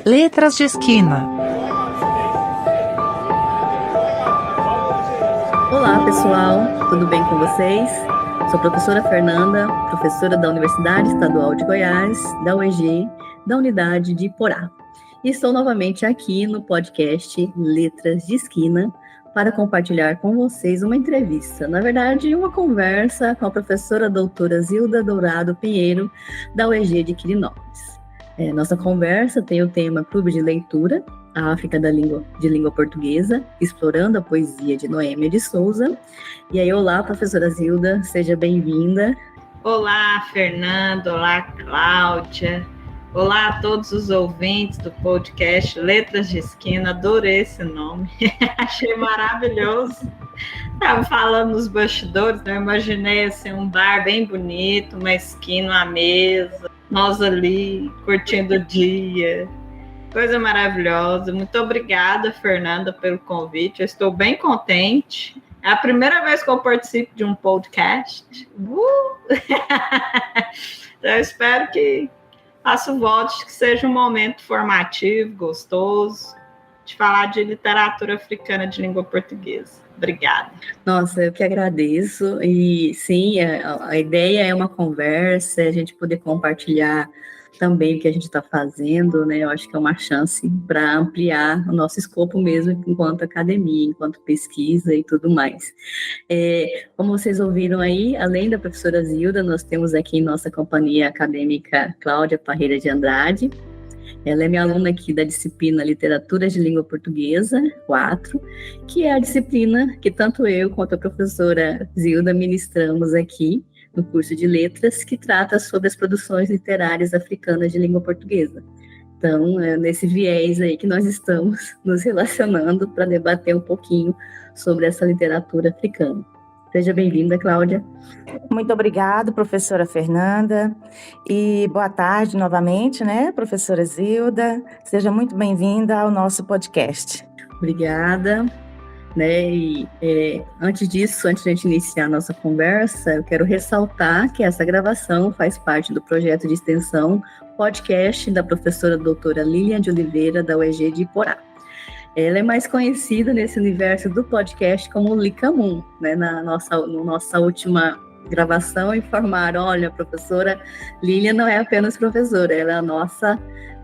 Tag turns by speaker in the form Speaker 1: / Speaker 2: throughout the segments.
Speaker 1: Letras de Esquina.
Speaker 2: Olá, pessoal, tudo bem com vocês? Sou a professora Fernanda, professora da Universidade Estadual de Goiás, da UEG, da unidade de Iporá. E estou novamente aqui no podcast Letras de Esquina para compartilhar com vocês uma entrevista, na verdade, uma conversa com a professora doutora Zilda Dourado Pinheiro, da UEG de Quirinópolis. Nossa conversa tem o tema Clube de Leitura, a África de língua portuguesa, explorando a poesia de Noêmia de Souza. E aí, olá, professora Zilda, seja bem-vinda.
Speaker 3: Olá, Fernanda, olá, Cláudia, olá a todos os ouvintes do podcast Letras de Esquina, adorei esse nome, achei maravilhoso. Estava falando nos bastidores, eu imaginei assim, um bar bem bonito, uma esquina, uma mesa, nós ali curtindo o dia. Coisa maravilhosa. Muito obrigada, Fernanda, pelo convite. Eu estou bem contente. É a primeira vez que eu participo de um podcast. Então, eu espero que faça votos que seja um momento formativo, gostoso, de falar de literatura africana de língua portuguesa. Obrigada.
Speaker 2: Nossa, eu que agradeço. E sim, a ideia é uma conversa, a gente poder compartilhar também o que a gente está fazendo, né? Eu acho que é uma chance para ampliar o nosso escopo mesmo, enquanto academia, enquanto pesquisa e tudo mais. Como vocês ouviram aí, além da professora Zilda, nós temos aqui em nossa companhia acadêmica Cláudia Parreira de Andrade. Ela é minha aluna aqui da disciplina Literatura de Língua Portuguesa 4, que é a disciplina que tanto eu quanto a professora Zilda ministramos aqui no curso de letras, que trata sobre as produções literárias africanas de língua portuguesa. Então, é nesse viés aí que nós estamos nos relacionando para debater um pouquinho sobre essa literatura africana. Seja bem-vinda, Cláudia.
Speaker 4: Muito obrigada, professora Fernanda, e boa tarde novamente, né, professora Zilda. Seja muito bem-vinda ao nosso podcast.
Speaker 2: Obrigada. Antes de a gente iniciar a nossa conversa, eu quero ressaltar que essa gravação faz parte do projeto de extensão podcast da professora doutora Lilian de Oliveira, da UEG de Iporá. Ela é mais conhecida nesse universo do podcast como Licamun, né? Na nossa última gravação informaram, olha, a professora Lilian não é apenas professora, ela é a nossa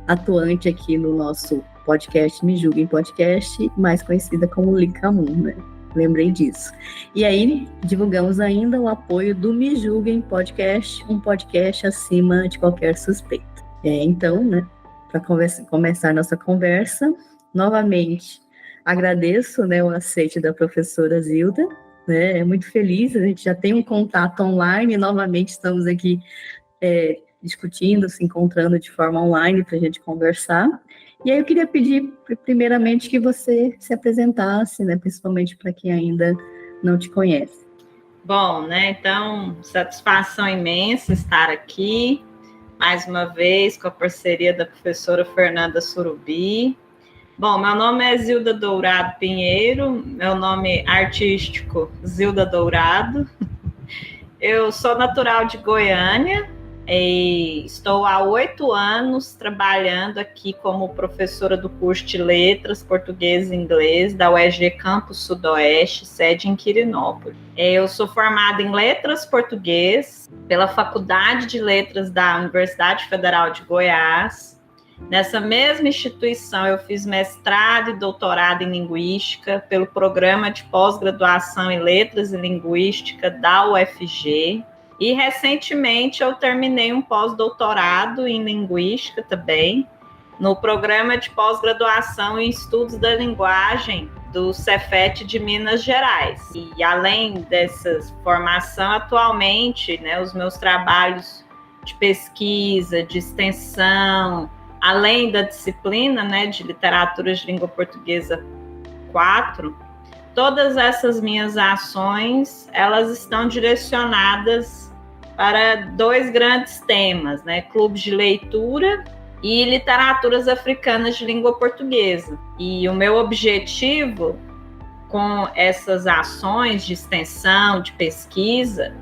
Speaker 2: atuante aqui no nosso podcast Me Julguem Podcast, mais conhecida como Licamun, né? Lembrei disso. E aí, divulgamos ainda o apoio do Me Julguem Podcast, um podcast acima de qualquer suspeita. Então, né, para começar nossa conversa, novamente, agradeço, né, o aceite da professora Zilda, né, é muito feliz, a gente já tem um contato online, e novamente estamos aqui discutindo, se encontrando de forma online para a gente conversar. E aí eu queria pedir, primeiramente, que você se apresentasse, né, principalmente para quem ainda não te conhece.
Speaker 3: Bom, né, então, satisfação imensa estar aqui, mais uma vez, com a parceria da professora Fernanda Surubi. Bom, meu nome é Zilda Dourado Pinheiro, meu nome artístico Zilda Dourado. Eu sou natural de Goiânia e estou há 8 anos trabalhando aqui como professora do curso de Letras, Português e Inglês da UEG Campus Sudoeste, sede em Quirinópolis. Eu sou formada em Letras Português pela Faculdade de Letras da Universidade Federal de Goiás. Nessa mesma instituição, eu fiz mestrado e doutorado em Linguística pelo Programa de Pós-Graduação em Letras e Linguística da UFG. E, recentemente, eu terminei um pós-doutorado em Linguística também, no Programa de Pós-Graduação em Estudos da Linguagem do Cefet de Minas Gerais. E, além dessa formação, atualmente, né, os meus trabalhos de pesquisa, de extensão, além da disciplina, né, de Literatura de Língua Portuguesa 4, todas essas minhas ações, elas estão direcionadas para 2 grandes temas, né, clubes de leitura e literaturas africanas de língua portuguesa. E o meu objetivo com essas ações de extensão, de pesquisa,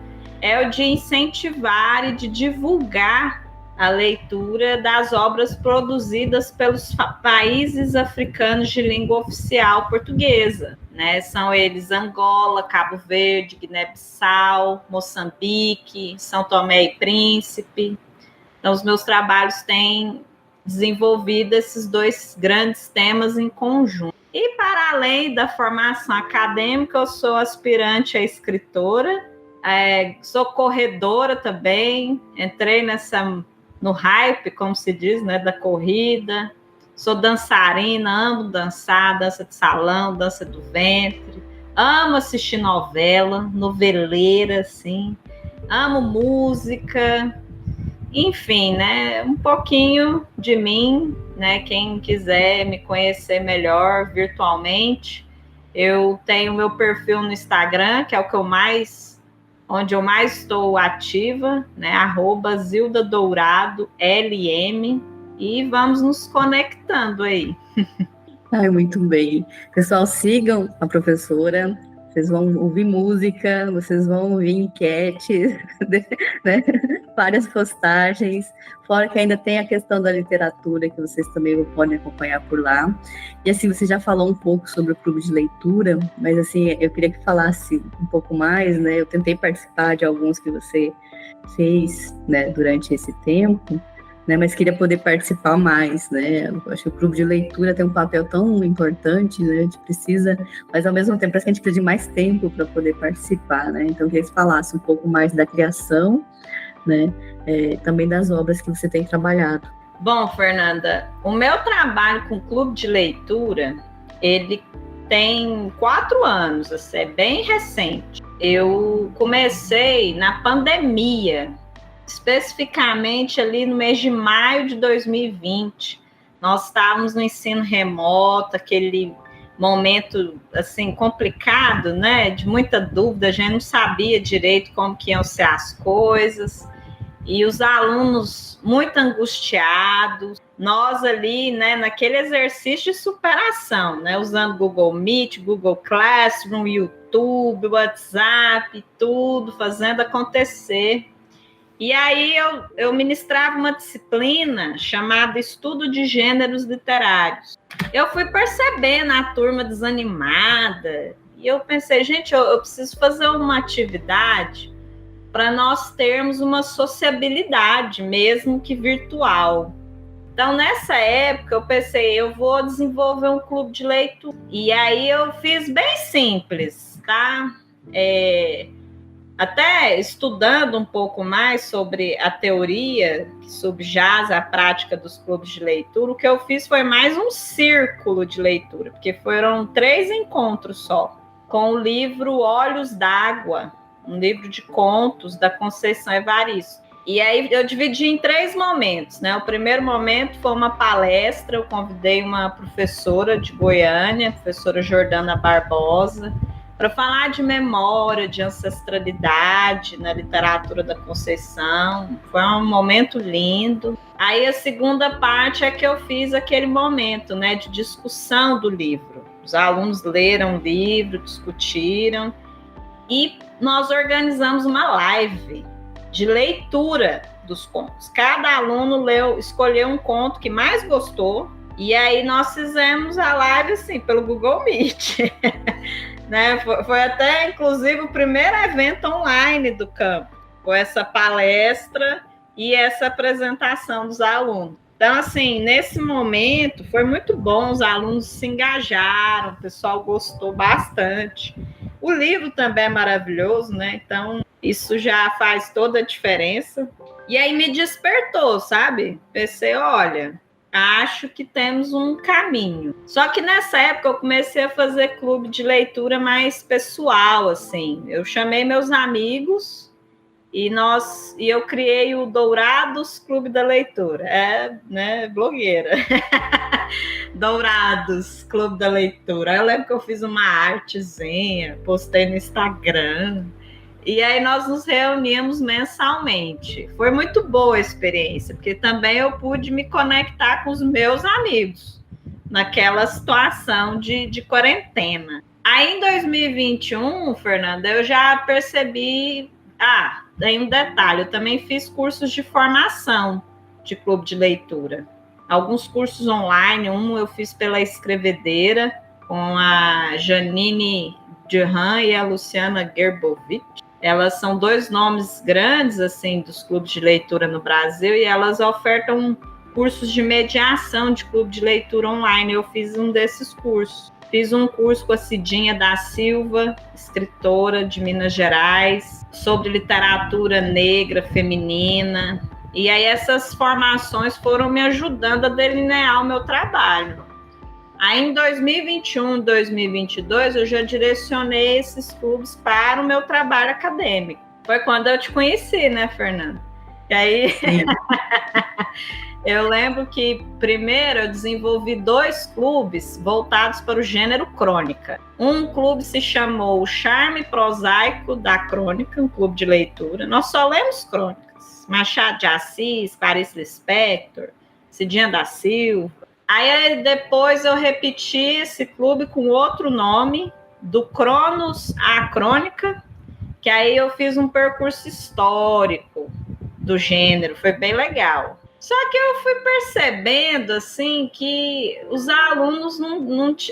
Speaker 3: é o de incentivar e de divulgar a leitura das obras produzidas pelos países africanos de língua oficial portuguesa, né? São eles Angola, Cabo Verde, Guiné-Bissau, Moçambique, São Tomé e Príncipe. Então, os meus trabalhos têm desenvolvido esses dois grandes temas em conjunto. E, para além da formação acadêmica, eu sou aspirante a escritora, sou corredora também, entrei no hype, como se diz, né, da corrida, sou dançarina, amo dançar, dança de salão, dança do ventre, amo assistir noveleira, assim, amo música, enfim, né, um pouquinho de mim, né, quem quiser me conhecer melhor virtualmente, eu tenho meu perfil no Instagram, que é o que onde eu mais estou ativa, né, @ZildaDourado_LM, e vamos nos conectando aí.
Speaker 2: Ai, muito bem. Pessoal, sigam a professora, vocês vão ouvir música, vocês vão ouvir enquetes, né? Várias postagens, fora que ainda tem a questão da literatura, que vocês também podem acompanhar por lá. E assim, você já falou um pouco sobre o clube de leitura, mas assim, eu queria que falasse um pouco mais, né? Eu tentei participar de alguns que você fez, né, durante esse tempo, né, mas queria poder participar mais, né? Eu acho que o clube de leitura tem um papel tão importante, né? A gente precisa, mas ao mesmo tempo parece que a gente precisa de mais tempo para poder participar, né? Então, eu queria que você falasse um pouco mais da criação, né? Também das obras que você tem trabalhado.
Speaker 3: Bom, Fernanda, o meu trabalho com o clube de leitura, ele tem 4 anos, assim, é bem recente. Eu comecei na pandemia, especificamente ali no mês de maio de 2020. Nós estávamos no ensino remoto, aquele momento assim complicado, né, de muita dúvida, a gente não sabia direito como que iam ser as coisas, e os alunos muito angustiados, nós ali, né, naquele exercício de superação, né, usando Google Meet, Google Classroom, YouTube, WhatsApp, tudo, fazendo acontecer. E aí eu ministrava uma disciplina chamada Estudo de Gêneros Literários. Eu fui percebendo a turma desanimada e eu pensei, gente, eu preciso fazer uma atividade para nós termos uma sociabilidade, mesmo que virtual. Então, nessa época, eu pensei, eu vou desenvolver um clube de leitura. E aí eu fiz bem simples, tá? Até estudando um pouco mais sobre a teoria que subjaz a prática dos clubes de leitura, o que eu fiz foi mais um círculo de leitura, porque foram 3 encontros só, com o livro Olhos d'Água, um livro de contos da Conceição Evaristo. E aí eu dividi em 3 momentos, né? O primeiro momento foi uma palestra, eu convidei uma professora de Goiânia, a professora Jordana Barbosa, para falar de memória, de ancestralidade na literatura da Conceição. Foi um momento lindo. Aí a segunda parte é que eu fiz aquele momento, né, de discussão do livro. Os alunos leram o livro, discutiram, e nós organizamos uma live de leitura dos contos. Cada aluno escolheu um conto que mais gostou, e aí nós fizemos a live assim, pelo Google Meet. Né? Foi até, inclusive, o primeiro evento online do campo, com essa palestra e essa apresentação dos alunos. Então, assim, nesse momento, foi muito bom, os alunos se engajaram, o pessoal gostou bastante. O livro também é maravilhoso, né? Então, isso já faz toda a diferença. E aí me despertou, sabe? Pensei, olha, acho que temos um caminho. Só que nessa época eu comecei a fazer clube de leitura mais pessoal, assim. Eu chamei meus amigos e eu criei o Dourados Clube da Leitura. Né, blogueira. Dourados Clube da Leitura. Eu lembro que eu fiz uma artezinha, postei no Instagram. E aí nós nos reuníamos mensalmente. Foi muito boa a experiência, porque também eu pude me conectar com os meus amigos naquela situação de quarentena. Aí em 2021, Fernanda, eu já percebi... tem um detalhe, eu também fiz cursos de formação. de clube de leitura. Alguns cursos online, um eu fiz pela Escrevedeira, com a Janine Durhan e a Luciana Gerbovich. Elas são 2 nomes grandes assim dos clubes de leitura no Brasil e elas ofertam cursos de mediação de clube de leitura online. Eu fiz um desses cursos. Fiz um curso com a Cidinha da Silva, escritora de Minas Gerais, sobre literatura negra, feminina. E aí essas formações foram me ajudando a delinear o meu trabalho. Aí em 2021, 2022, eu já direcionei esses clubes para o meu trabalho acadêmico. Foi quando eu te conheci, né, Fernanda? E aí eu lembro que primeiro eu desenvolvi 2 clubes voltados para o gênero crônica. Um clube se chamou O Charme Prosaico da Crônica, um clube de leitura. Nós só lemos crônicas. Machado de Assis, Clarice Lispector, Cidinha da Silva. Aí depois eu repeti esse clube com outro nome, do Cronos à Crônica, que aí eu fiz um percurso histórico do gênero, foi bem legal. Só que eu fui percebendo assim que os alunos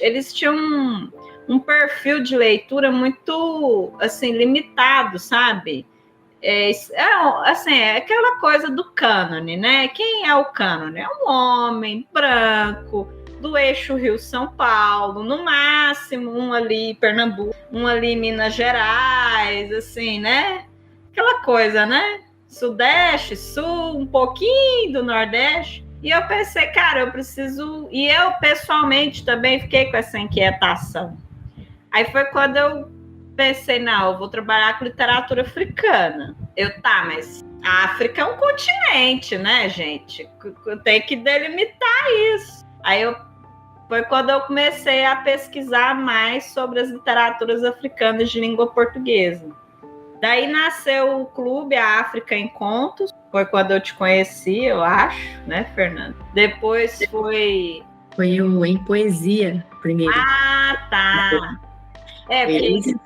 Speaker 3: eles tinham um perfil de leitura muito assim limitado, sabe? É aquela coisa do cânone, né? Quem é o cânone? É um homem branco, do eixo Rio-São Paulo, no máximo um ali Pernambuco, um ali Minas Gerais, assim, né? Aquela coisa, né? Sudeste, Sul, um pouquinho do Nordeste. E eu pensei, cara, eu preciso... E eu, pessoalmente, também fiquei com essa inquietação. Aí foi quando eu pensei, não, eu vou trabalhar com literatura africana. Mas a África é um continente, né, gente? Eu tenho que delimitar isso. Foi quando eu comecei a pesquisar mais sobre as literaturas africanas de língua portuguesa. Daí nasceu o clube A África em Contos, foi quando eu te conheci, eu acho, né, Fernanda? Depois foi
Speaker 2: o Em Poesia, primeiro.
Speaker 3: Ah, tá.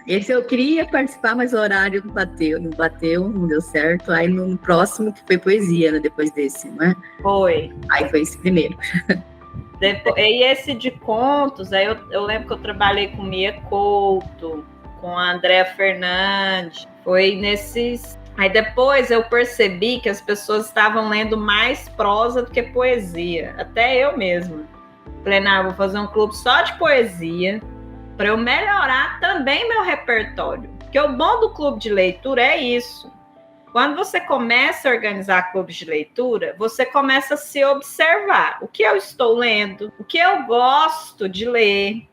Speaker 2: Esse eu queria participar, mas o horário não deu certo. Aí no próximo, que foi poesia, né, depois desse, né?
Speaker 3: Foi.
Speaker 2: Aí foi esse primeiro.
Speaker 3: E esse de contos, aí eu lembro que eu trabalhei com Mia Couto, com a Andréa Fernandes, foi nesses... Aí depois eu percebi que as pessoas estavam lendo mais prosa do que poesia, até eu mesma. Falei, não, vou fazer um clube só de poesia, para eu melhorar também meu repertório. Porque o bom do clube de leitura é isso. Quando você começa a organizar clubes de leitura, você começa a se observar. O que eu estou lendo? O que eu gosto de ler?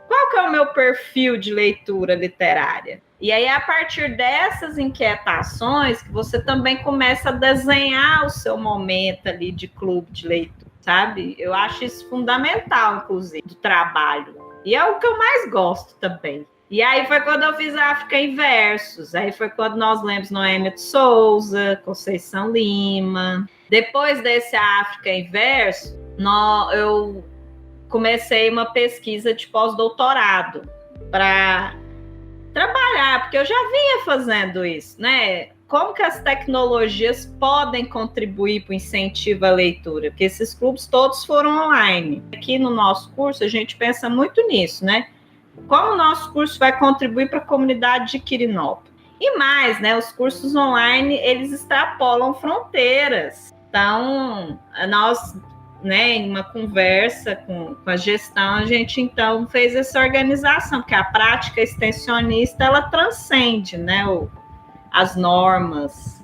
Speaker 3: Qual que é o meu perfil de leitura literária? E aí, a partir dessas inquietações, que você também começa a desenhar o seu momento ali de clube de leitura, sabe? Eu acho isso fundamental, inclusive, do trabalho. E é o que eu mais gosto também. E aí foi quando eu fiz a África em Versos. Aí foi quando nós lemos Noêmia de Souza, Conceição Lima. Depois desse África em Versos, eu comecei uma pesquisa de pós-doutorado para trabalhar, porque eu já vinha fazendo isso, né? Como que as tecnologias podem contribuir para o incentivo à leitura? Porque esses clubes todos foram online. Aqui no nosso curso, a gente pensa muito nisso, né? Como o nosso curso vai contribuir para a comunidade de Quirinópolis? E mais, né? Os cursos online, eles extrapolam fronteiras. Então, nós, né, em uma conversa com a gestão, a gente, então, fez essa organização, porque a prática extensionista, ela transcende, né, as normas.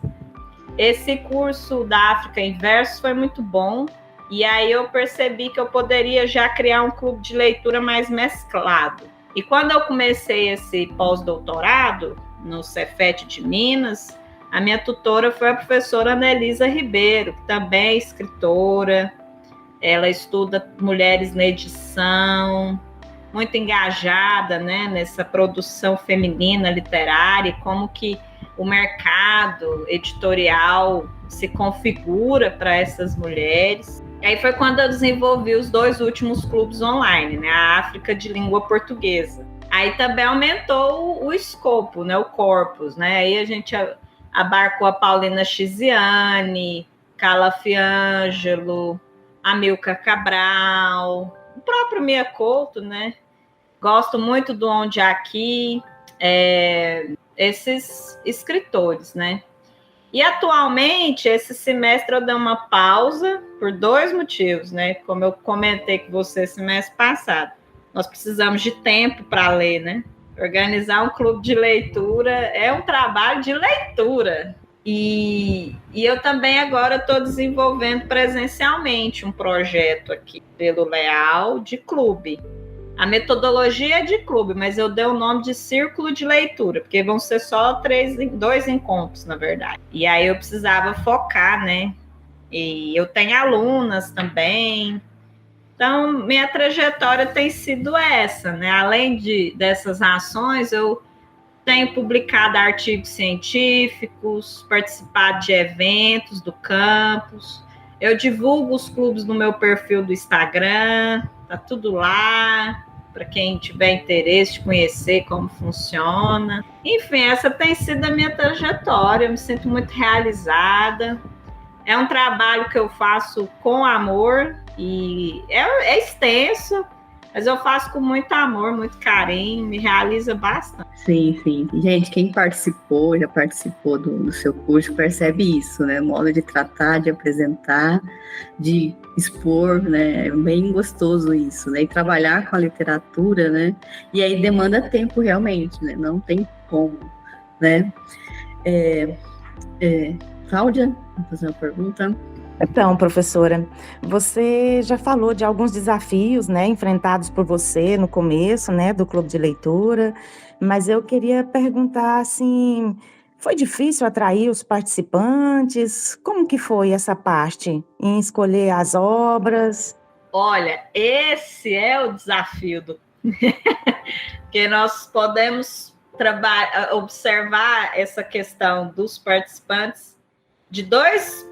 Speaker 3: Esse curso da África em Versos foi muito bom, e aí eu percebi que eu poderia já criar um clube de leitura mais mesclado. E quando eu comecei esse pós-doutorado no Cefet de Minas, a minha tutora foi a professora Anelisa Ribeiro, que também é escritora, ela estuda mulheres na edição, muito engajada, né, nessa produção feminina literária, e como que o mercado editorial se configura para essas mulheres. E aí foi quando eu desenvolvi os 2 últimos clubes online, né, a África de língua portuguesa. Aí também aumentou o escopo, né, o corpus, né, aí a gente abarcou a Paulina Chiziane, Carla Fiângelo, Amilcar Cabral, o próprio Mia Couto, né? Gosto muito do Onde Aqui, esses escritores, né? E atualmente, esse semestre eu dei uma pausa por 2 motivos, né? Como eu comentei com você semestre passado, nós precisamos de tempo para ler, né? Organizar um clube de leitura é um trabalho de leitura. E eu também agora estou desenvolvendo presencialmente um projeto aqui pelo Leal de clube. A metodologia é de clube, mas eu dei o nome de círculo de leitura, porque vão ser só 2 encontros, na verdade. E aí eu precisava focar, né? E eu tenho alunas também. Então, minha trajetória tem sido essa, né? Além dessas ações, eu tenho publicado artigos científicos, participado de eventos do campus. Eu divulgo os clubes no meu perfil do Instagram, tá tudo lá, para quem tiver interesse de conhecer como funciona. Enfim, essa tem sido a minha trajetória, eu me sinto muito realizada. É um trabalho que eu faço com amor e é extenso, mas eu faço com muito amor, muito carinho, me realiza bastante.
Speaker 2: Sim, sim. Gente, quem já participou do seu curso, percebe isso, né? Modo de tratar, de apresentar, de expor, né? É bem gostoso isso, né? E trabalhar com a literatura, né? E aí demanda tempo realmente, né? Não tem como, né? Cláudia, vou fazer uma pergunta.
Speaker 4: Então, professora, você já falou de alguns desafios, né, enfrentados por você no começo, né, do clube de leitura, mas eu queria perguntar, assim, foi difícil atrair os participantes? Como que foi essa parte em escolher as obras?
Speaker 3: Olha, esse é o desafio porque nós podemos observar essa questão dos participantes de duas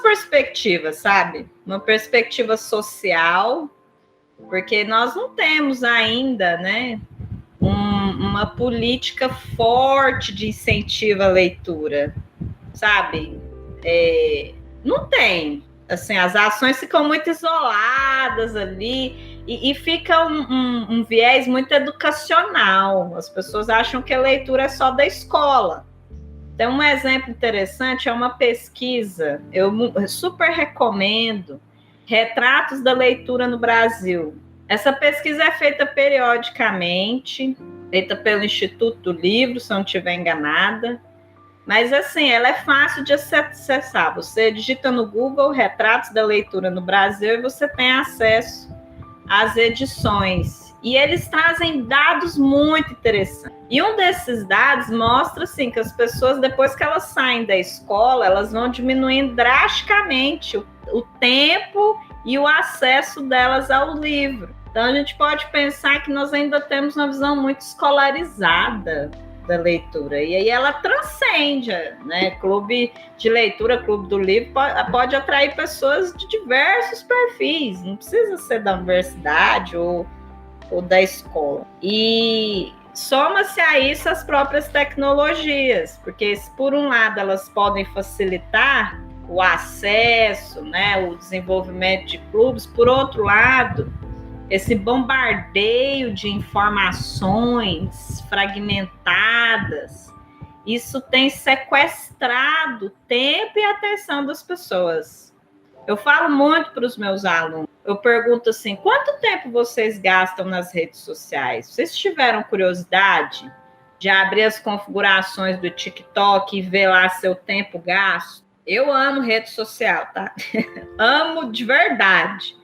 Speaker 3: perspectivas, sabe? Uma perspectiva social, porque nós não temos ainda, né, uma política forte de incentivo à leitura, sabe? Não tem. Assim, as ações ficam muito isoladas ali e fica um viés muito educacional. As pessoas acham que a leitura é só da escola. Então, um exemplo interessante é uma pesquisa, eu super recomendo, Retratos da Leitura no Brasil. Essa pesquisa é feita periodicamente, feita pelo Instituto do Livro, se eu não estiver enganada, mas assim, ela é fácil de acessar. Você digita no Google Retratos da Leitura no Brasil e você tem acesso às edições. E eles trazem dados muito interessantes. E um desses dados mostra assim, que as pessoas, depois que elas saem da escola, elas vão diminuindo drasticamente o tempo e o acesso delas ao livro. Então, a gente pode pensar que nós ainda temos uma visão muito escolarizada da leitura. E aí ela transcende, né? Clube de leitura, clube do livro, pode atrair pessoas de diversos perfis. Não precisa ser da universidade ou da escola. E soma-se a isso as próprias tecnologias, porque por um lado elas podem facilitar o acesso, né, o desenvolvimento de clubes, por outro lado, esse bombardeio de informações fragmentadas, isso tem sequestrado o tempo e a atenção das pessoas. Eu falo muito para os meus alunos, eu pergunto assim, quanto tempo vocês gastam nas redes sociais? Vocês tiveram curiosidade de abrir as configurações do TikTok e ver lá seu tempo gasto? Eu amo rede social, tá? Amo de verdade.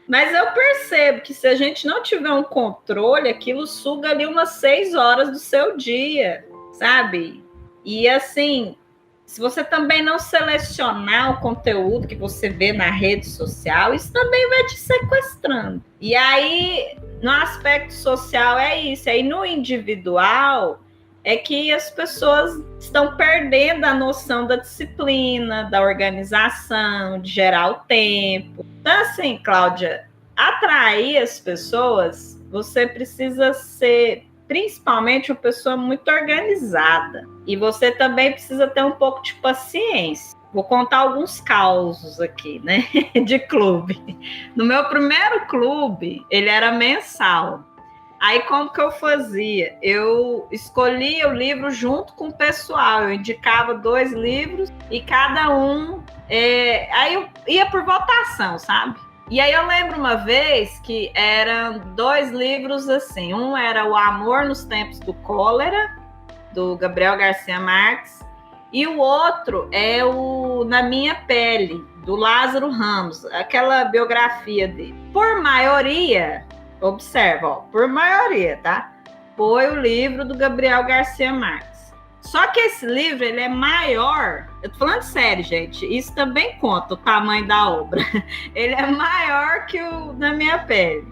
Speaker 3: Mas eu percebo que se a gente não tiver um controle, aquilo suga ali umas 6 horas do seu dia, sabe? E assim, se você também não selecionar o conteúdo que você vê na rede social, isso também vai te sequestrando. E aí, no aspecto social é isso. Aí no individual é que as pessoas estão perdendo a noção da disciplina, da organização, de gerar o tempo. Então, assim, Cláudia, atrair as pessoas, você precisa ser principalmente uma pessoa muito organizada. E você também precisa ter um pouco de paciência. Vou contar alguns causos aqui, né, de clube. No meu primeiro clube, ele era mensal. Aí, como que eu fazia? Eu escolhia o livro junto com o pessoal. Eu indicava 2 livros e cada um... aí eu ia por votação, sabe? E aí eu lembro uma vez que eram 2 livros assim. Um era O Amor nos Tempos do Cólera, do Gabriel Garcia Marques. E o outro é o Na Minha Pele, do Lázaro Ramos. Aquela biografia dele. Por maioria... Observa, ó, por maioria, tá? Foi o livro do Gabriel Garcia Marques. Só que esse livro, ele é maior. Eu tô falando sério, gente. Isso também conta o tamanho da obra. Ele é maior que o Na Minha Pele.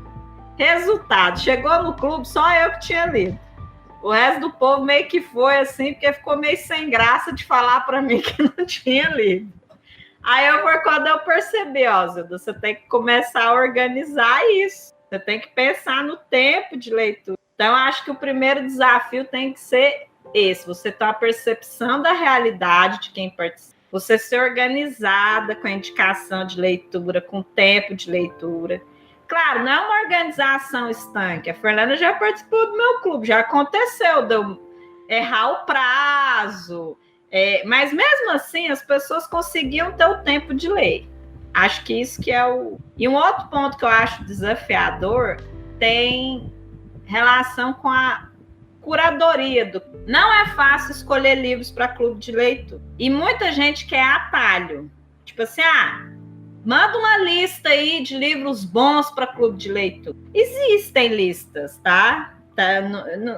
Speaker 3: Resultado, chegou no clube, só eu que tinha lido. O resto do povo meio que foi assim, porque ficou meio sem graça de falar para mim que não tinha lido. Aí foi quando eu percebi, ó, Zilda, você tem que começar a organizar isso. Você tem que pensar no tempo de leitura. Então, acho que o primeiro desafio tem que ser esse. Você ter a percepção da realidade de quem participa. Você ser organizada com a indicação de leitura, com o tempo de leitura. Claro, não é uma organização estanque. A Fernanda já participou do meu clube. Já aconteceu de eu errar o prazo. Mas, mesmo assim, as pessoas conseguiam ter o tempo de ler. Acho que isso que é o... E um outro ponto que eu acho desafiador tem relação com a curadoria. Não é fácil escolher livros para clube de leitura. E muita gente quer atalho. Tipo assim, manda uma lista aí de livros bons para clube de leitura. Existem listas, tá?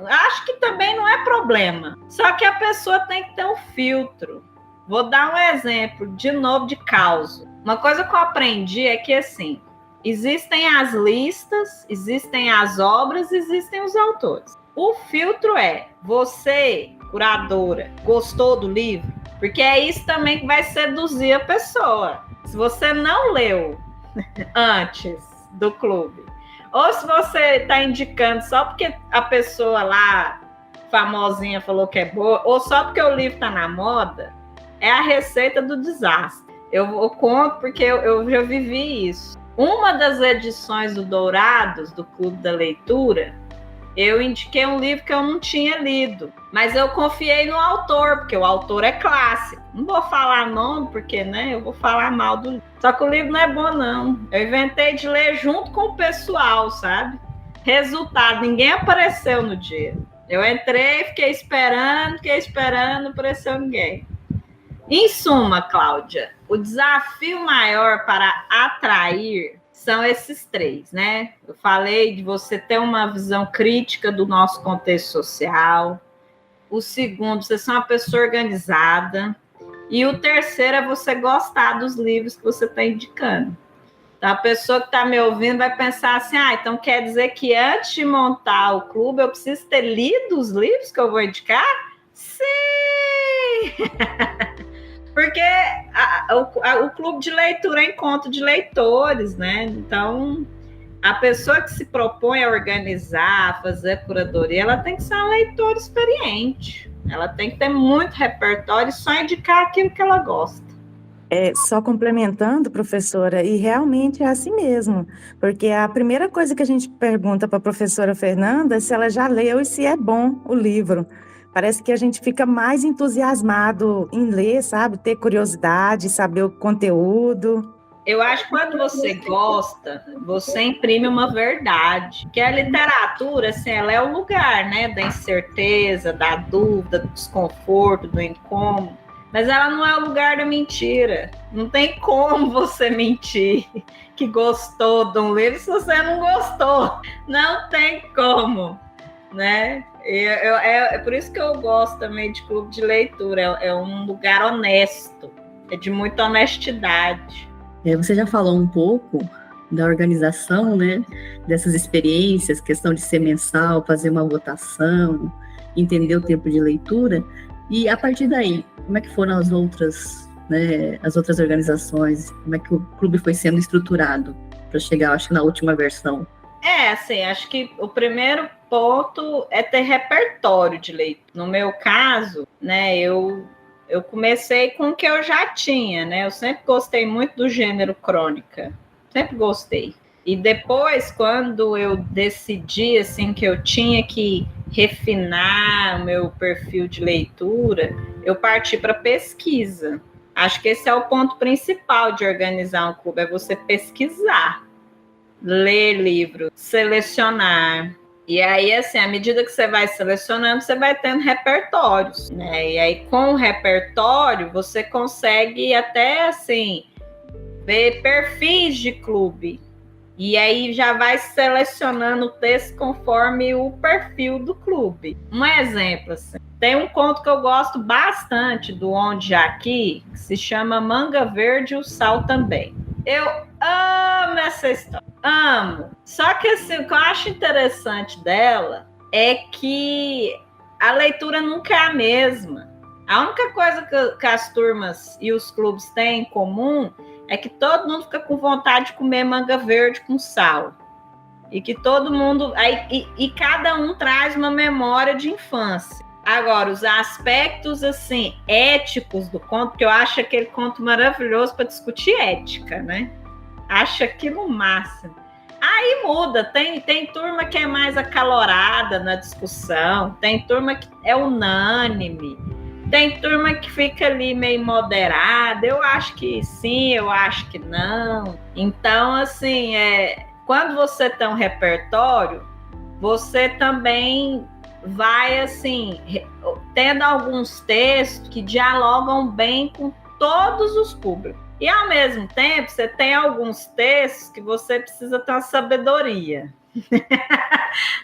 Speaker 3: Acho que também não é problema. Só que a pessoa tem que ter um filtro. Vou dar um exemplo, de novo, de causa. Uma coisa que eu aprendi é que, assim, existem as listas, existem as obras, existem os autores. O filtro é, você, curadora, gostou do livro? Porque é isso também que vai seduzir a pessoa. Se você não leu antes do clube, ou se você está indicando só porque a pessoa lá, famosinha, falou que é boa, ou só porque o livro está na moda, é a receita do desastre. Eu conto porque eu já vivi isso. Uma das edições do Dourados, do Clube da Leitura, eu indiquei um livro que eu não tinha lido, mas eu confiei no autor, porque o autor é clássico. Não vou falar nome, porque, né, eu vou falar mal do livro. Só que o livro não é bom, não. Eu inventei de ler junto com o pessoal, sabe? Resultado, ninguém apareceu no dia. Eu entrei, fiquei esperando, não apareceu ninguém. Em suma, Cláudia, o desafio maior para atrair são esses 3, né? Eu falei de você ter uma visão crítica do nosso contexto social. O segundo, você ser uma pessoa organizada. E o terceiro é você gostar dos livros que você está indicando. Então, a pessoa que está me ouvindo vai pensar assim, então quer dizer que antes de montar o clube, eu preciso ter lido os livros que eu vou indicar? Sim! Porque o clube de leitura é encontro de leitores, né? Então, a pessoa que se propõe a organizar, a fazer a curadoria, ela tem que ser uma leitora experiente. Ela tem que ter muito repertório e só indicar aquilo que ela gosta.
Speaker 4: Só complementando, professora, e realmente é assim mesmo, porque a primeira coisa que a gente pergunta para a professora Fernanda é se ela já leu e se é bom o livro. Parece que a gente fica mais entusiasmado em ler, sabe? Ter curiosidade, saber o conteúdo.
Speaker 3: Eu acho que quando você gosta, você imprime uma verdade. Porque a literatura, assim, ela é o lugar, né? Da incerteza, da dúvida, do desconforto, do incômodo. Mas ela não é o lugar da mentira. Não tem como você mentir que gostou de um livro se você não gostou. Não tem como, né? É por isso que eu gosto também de clube de leitura. É um lugar honesto, é de muita honestidade.
Speaker 2: Você já falou um pouco da organização, né? Dessas experiências, questão de ser mensal, fazer uma votação, entender o tempo de leitura. E a partir daí, como é que foram as outras, né, as outras organizações? Como é que o clube foi sendo estruturado para chegar, acho que na última versão?
Speaker 3: Assim, acho que o primeiro ponto é ter repertório de leitura. No meu caso, né, eu eu comecei com o que eu já tinha, né? Eu sempre gostei muito do gênero crônica, sempre gostei. E depois, quando eu decidi assim, que eu tinha que refinar o meu perfil de leitura, eu parti para pesquisa. Acho que esse é o ponto principal de organizar um clube, é você pesquisar, ler livros, selecionar. E aí, assim, à medida que você vai selecionando, você vai tendo repertórios, né? E aí, com o repertório, você consegue até, assim, ver perfis de clube. E aí já vai selecionando o texto conforme o perfil do clube. Um exemplo, assim, tem um conto que eu gosto bastante do Onde Aqui, que se chama Manga Verde e o Sal Também. Eu amo essa história, amo. Só que assim, o que eu acho interessante dela é que a leitura nunca é a mesma. A única coisa que as turmas e os clubes têm em comum é que todo mundo fica com vontade de comer manga verde com sal. E que todo mundo... E cada um traz uma memória de infância. Agora, os aspectos, assim, éticos do conto, que eu acho aquele conto maravilhoso para discutir ética, né? Acho aquilo máximo. Aí muda, tem turma que é mais acalorada na discussão, tem turma que é unânime, tem turma que fica ali meio moderada, eu acho que sim, eu acho que não. Então, assim, quando você tem um repertório, você também vai, assim, tendo alguns textos que dialogam bem com todos os públicos. E, ao mesmo tempo, você tem alguns textos que você precisa ter uma sabedoria.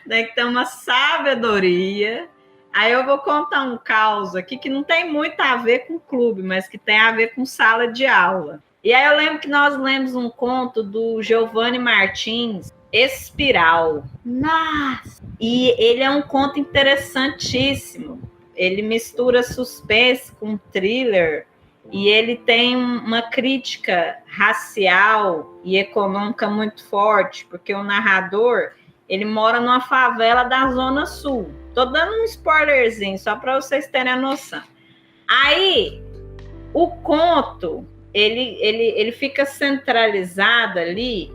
Speaker 3: Tem que ter uma sabedoria. Aí eu vou contar um caso aqui que não tem muito a ver com clube, mas que tem a ver com sala de aula. E aí eu lembro que nós lemos um conto do Giovanni Martins, Espiral. Nossa! E ele é um conto interessantíssimo. Ele mistura suspense com thriller e ele tem uma crítica racial e econômica muito forte, porque o narrador, ele mora numa favela da Zona Sul. Tô dando um spoilerzinho, só para vocês terem a noção. Aí, o conto, ele fica centralizado ali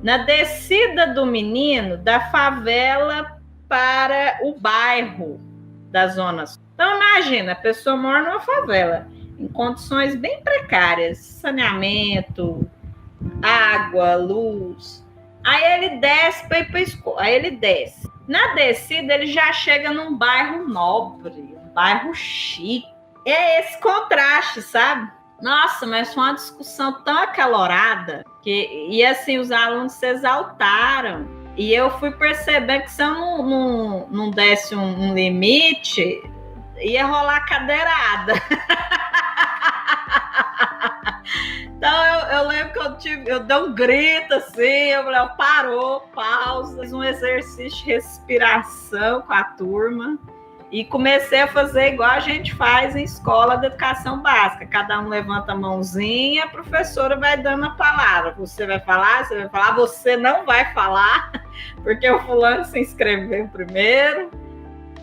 Speaker 3: na descida do menino da favela para o bairro da Zona Sul. Então, imagina, a pessoa mora numa favela, em condições bem precárias, saneamento, água, luz. Aí ele desce para ir para a escola, aí ele desce. Na descida, ele já chega num bairro nobre, um bairro chique. É esse contraste, sabe? Nossa, mas foi uma discussão tão acalorada e assim, os alunos se exaltaram. E eu fui percebendo que se eu não desse um limite, ia rolar cadeirada. Então eu lembro que eu dei um grito assim, eu falei, parou, pausa, fiz um exercício de respiração com a turma e comecei a fazer igual a gente faz em escola de educação básica. Cada um levanta a mãozinha, a professora vai dando a palavra. Você vai falar, você não vai falar, porque o fulano se inscreveu primeiro.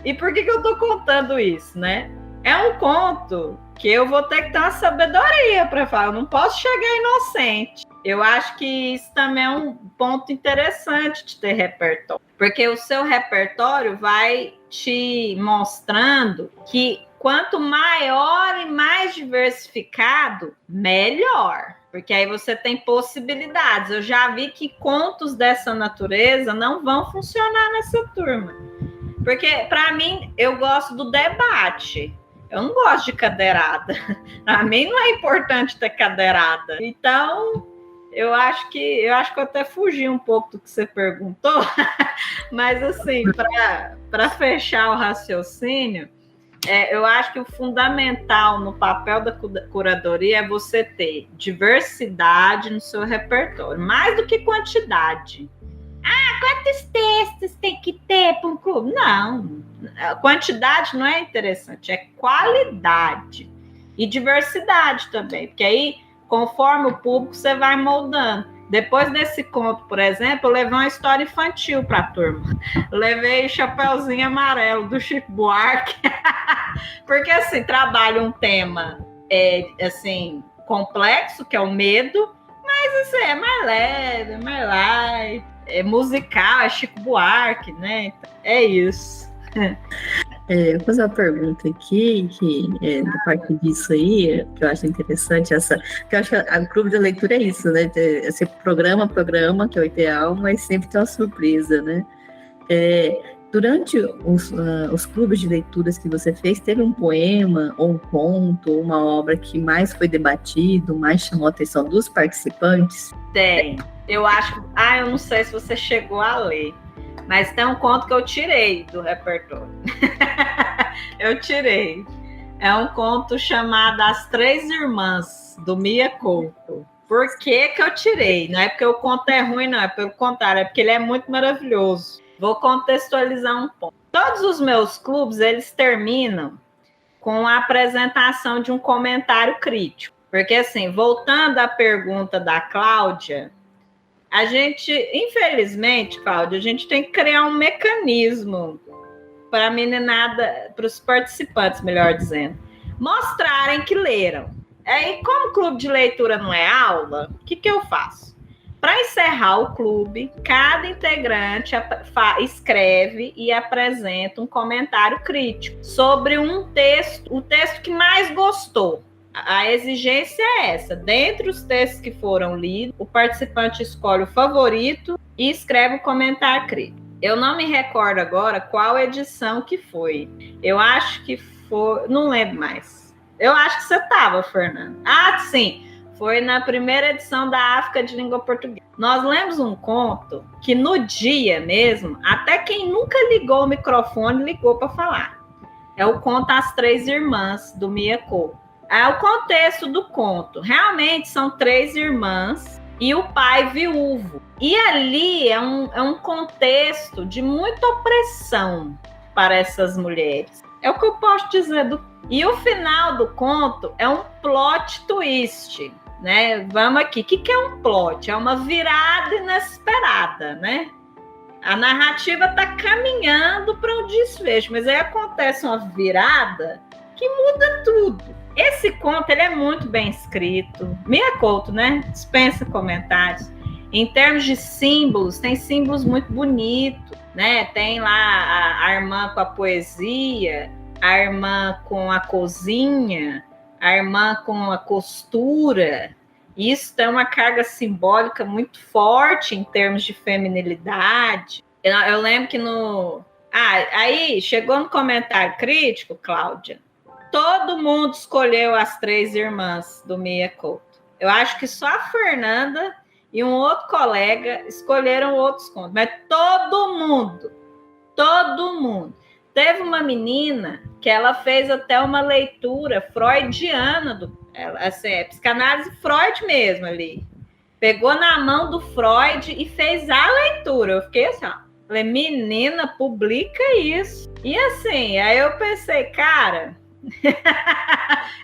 Speaker 3: E por que eu tô contando isso, né? É um conto que eu vou ter que ter uma sabedoria para falar. Eu não posso chegar inocente. Eu acho que isso também é um ponto interessante de ter repertório. Porque o seu repertório vai te mostrando que quanto maior e mais diversificado, melhor. Porque aí você tem possibilidades. Eu já vi que contos dessa natureza não vão funcionar nessa turma. Porque, para mim, eu gosto do debate. Eu não gosto de cadeirada. Para mim não é importante ter cadeirada. Então, eu acho que eu até fugi um pouco do que você perguntou, mas assim, para fechar o raciocínio, eu acho que o fundamental no papel da curadoria é você ter diversidade no seu repertório, mais do que quantidade. Quantos textos tem que ter para um clube? Não, a quantidade não é interessante, é qualidade e diversidade também, porque aí, conforme o público, você vai moldando. Depois desse conto, por exemplo, eu levei uma história infantil para a turma. Levei Chapeuzinho Amarelo, do Chico Buarque, porque, assim, trabalha um tema, assim, complexo, que é o medo, mas, assim, é mais leve, é mais light, é musical, é Chico Buarque, né? Então, é isso.
Speaker 2: Vou fazer uma pergunta aqui, que da parte disso aí, que eu acho interessante, que eu acho que o clube de leitura é isso, né? Você programa, que é o ideal, mas sempre tem uma surpresa, né? Durante os clubes de leituras que você fez, teve um poema, ou um conto, ou uma obra que mais foi debatido, mais chamou a atenção dos participantes?
Speaker 3: Tem. Eu acho... eu não sei se você chegou a ler, mas tem um conto que eu tirei do repertório. Eu tirei. É um conto chamado As Três Irmãs, do Mia Couto. Por que eu tirei? Não é porque o conto é ruim, não. É pelo contrário, é porque ele é muito maravilhoso. Vou contextualizar um pouco. Todos os meus clubes, eles terminam com a apresentação de um comentário crítico. Porque, assim, voltando à pergunta da Cláudia, a gente, infelizmente, Cláudia, a gente tem que criar um mecanismo para a meninada, para os participantes, melhor dizendo, mostrarem que leram. Aí, como o clube de leitura não é aula, o que eu faço? Para encerrar o clube, cada integrante escreve e apresenta um comentário crítico sobre o texto que mais gostou. A exigência é essa. Dentre os textos que foram lidos, o participante escolhe o favorito e escreve um comentário crítico. Eu não me recordo agora qual edição que foi. Eu acho que foi... Não lembro mais. Eu acho que você estava, Fernanda. Sim. Foi na primeira edição da África de Língua Portuguesa. Nós lemos um conto que no dia mesmo, até quem nunca ligou o microfone ligou para falar. É o conto As Três Irmãs, do Mia Couto. O contexto do conto. Realmente são três irmãs e o pai viúvo. E ali é um contexto de muita opressão para essas mulheres. É o que eu posso dizer. E o final do conto é um plot twist, né? Vamos aqui. O que é um plot? É uma virada inesperada, né? A narrativa está caminhando para um desfecho, mas aí acontece uma virada que muda tudo. Esse conto ele é muito bem escrito. Mia Couto, né? Dispensa comentários. Em termos de símbolos, tem símbolos muito bonitos, né? Tem lá a irmã com a poesia, a irmã com a cozinha, a irmã com a costura. Isso tem uma carga simbólica muito forte em termos de feminilidade. Eu lembro que aí chegou no comentário crítico, Cláudia, todo mundo escolheu As Três Irmãs, do Mia Couto. Eu acho que só a Fernanda e um outro colega escolheram outros contos, mas todo mundo. Teve uma menina que ela fez até uma leitura freudiana, assim, psicanálise Freud mesmo ali. Pegou na mão do Freud e fez a leitura. Eu fiquei assim, falei, menina, publica isso. E assim, aí eu pensei, cara...